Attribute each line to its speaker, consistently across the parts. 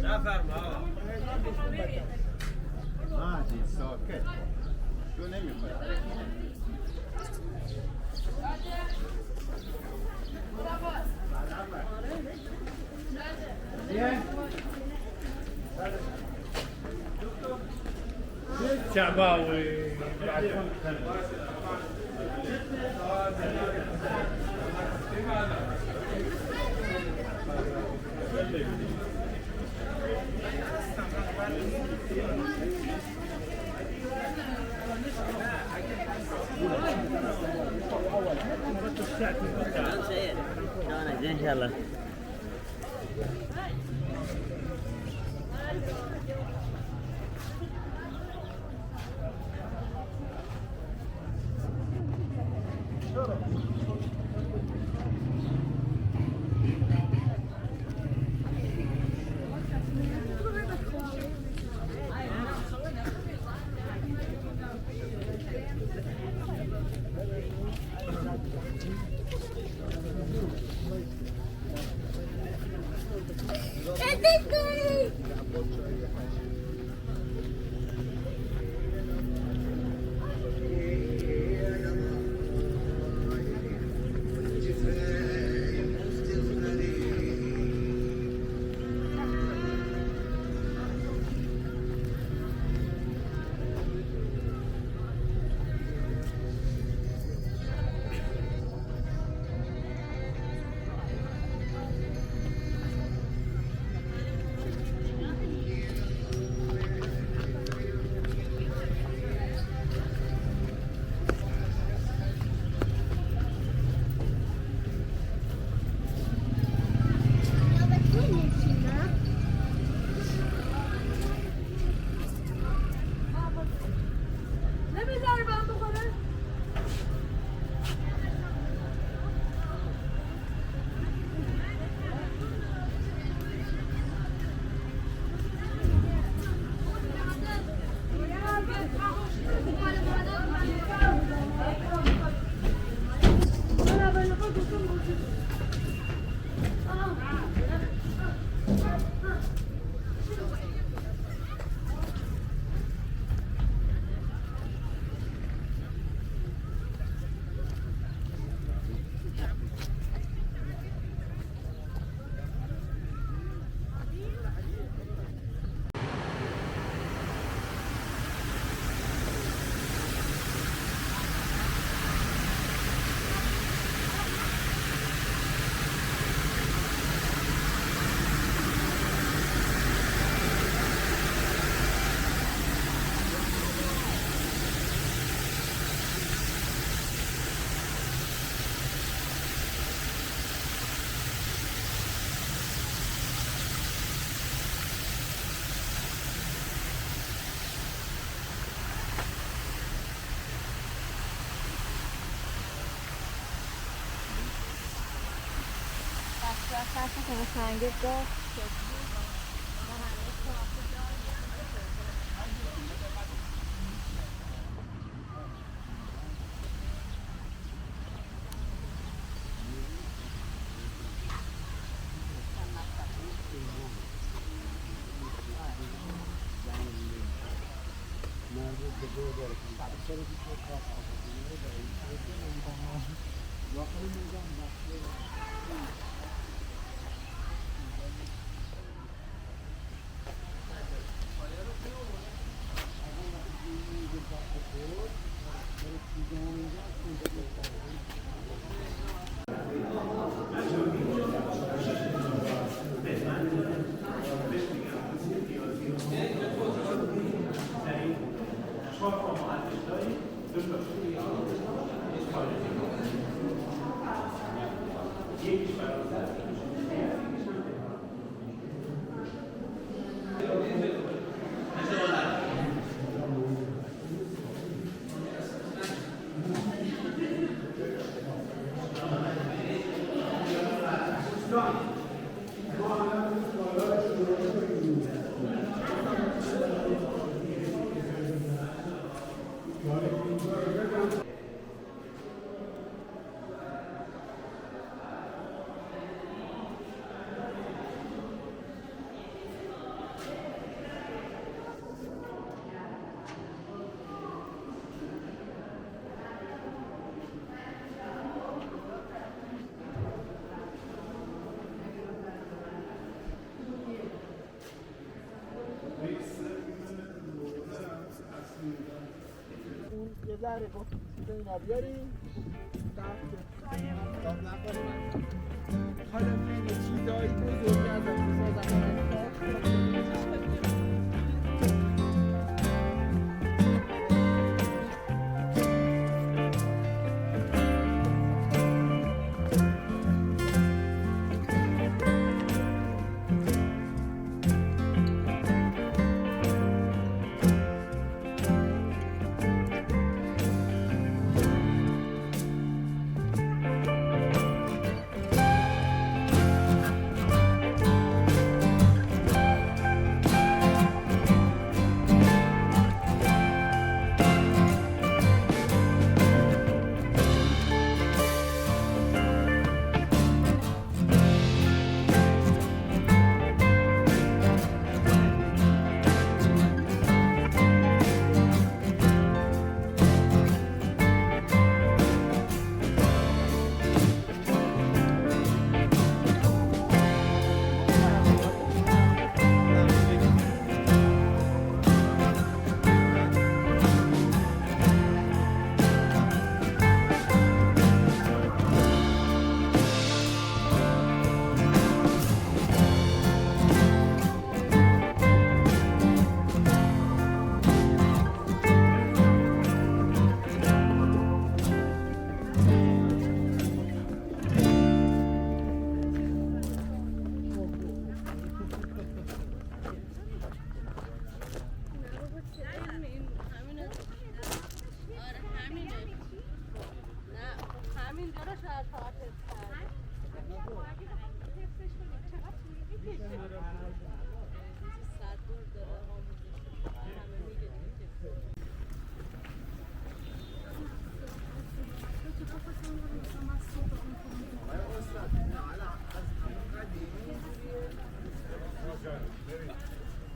Speaker 1: نفرما مهدی ساکت تو نمیخوای
Speaker 2: شعباوي
Speaker 3: ان شاء الله
Speaker 2: بله گفت چیزا اینا بیاریم داد نکنیم حالا خیلی چیزایی بزرگی از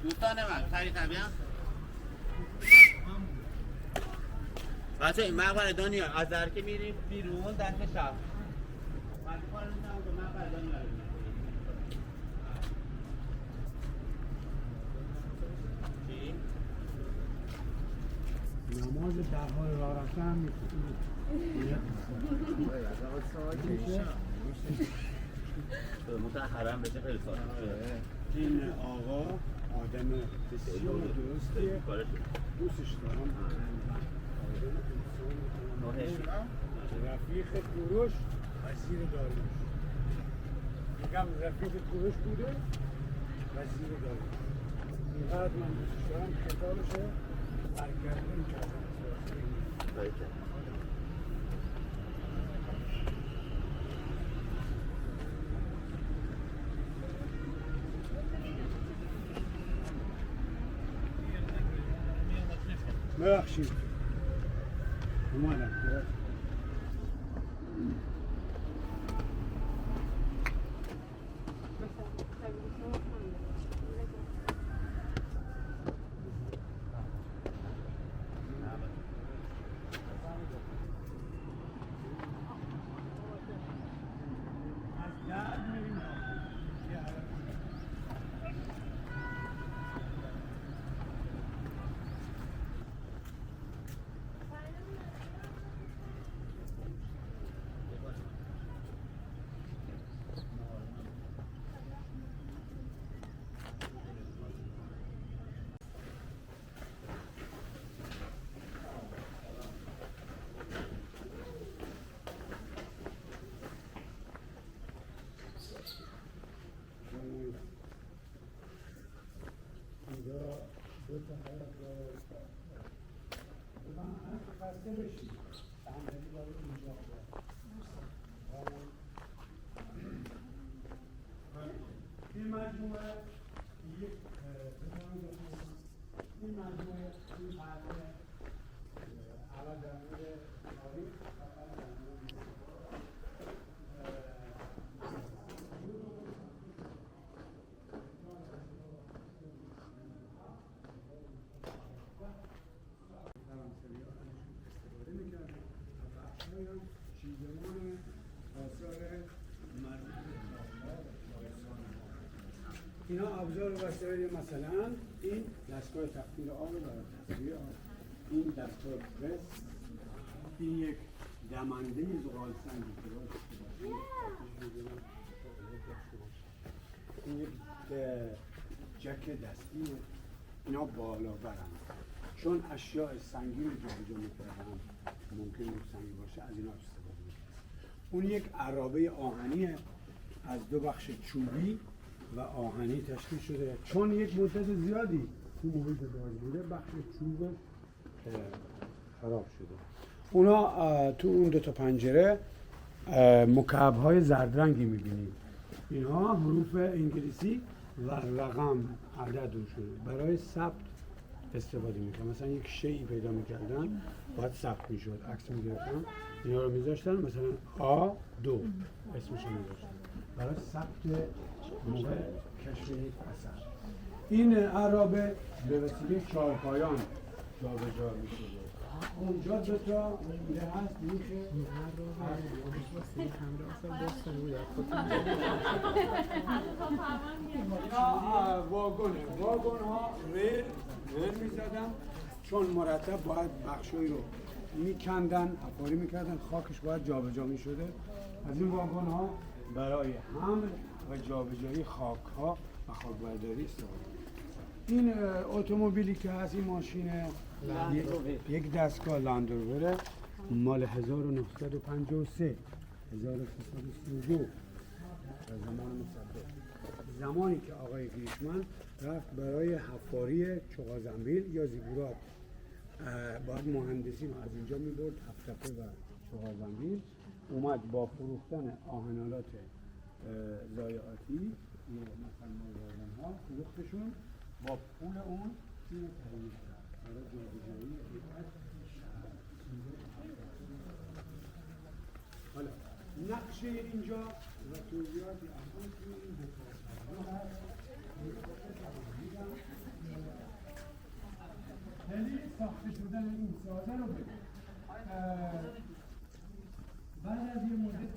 Speaker 3: دوستان من طریقه بیان بچه این مقبره دنیا از در که میریم بیرون دست شب
Speaker 4: نماز درهای راه رفتن هم میکنیم
Speaker 3: متحرم بشه خیلی سال
Speaker 4: این آقا آدم بسیار درستیه دوستش دارم رفیق کوروش وزیر داریوش میگم رفیق کوروش بوده وزیر داریوش اینقدر من دوستش دارم کتابشه برگردون کردم ببخشید اومدم این مجموعه این مجموعه این پرده اول در مورد تاریخ و بعد در مورد استفاده میکردن و بخش‌هایی هم چیزمان آثار مربوط اینا ابزار و وسایل مثلا این دستگاه تخمیر آب برای تصفیه آب این دستگاه پرس این یک دمنده زغال سنگی که این یک جک دستی، اینا بالا برن چون اشیاء سنگین رو جابجا میکردن، ممکن بود سنگی باشه، از اینا استفاده میکردن. اون یک عرابه آهنیه از دو بخش چوبی و آهنی تشکیل شده، چون یک مدت زیادی تو محیط باز بوده بخش چوب خراب شده. اونا تو اون دو تا پنجره مکعب‌های زرد رنگی می‌بینید. اینها حروف انگلیسی و رقم عدد شده برای ثبت استفاده می‌کنن. مثلا یک شیئی پیدا می‌کردن باید ثبت می‌شد، عکس می‌گرفتن اینا رو می‌ذاشتن، مثلا A2 اسمش رو می‌ذاشتن برای ثبت موقع کشف یک اثر. این عرابه به وسیله چهارپایان جابجا می‌شده. اونجا دو تا میله هست میشه واگونه، واگون ها ریل میزدن چون مرتب باید بخشایی رو میکندن، حفاری میکردن، خاکش باید جابجا میشده. از این واگون ها برای حمل و جابجایی خاک ها و خاکبرداری استفاده. این اتومبیلی که هست، این ماشین یک دستگاه لندروره مال 1953 1332 از زمان مصدق، زمانی که آقای گریشمن رفت برای حفاری چغازنبیل یا زیگورات، باید مهندسی رو از اینجا میبرد هفتپه و چغازنبیل، اومد با فروختن آهنالات ضایعاتی مثلا مردن ها فروختشون، با پول اون این تهیه کرد برای جابجایی حالا نقشه اینجا و توضیحاتی از اون توی این دفاع هست. دلیل ساخته شدن این سازه رو بگم. بعد از یه مدت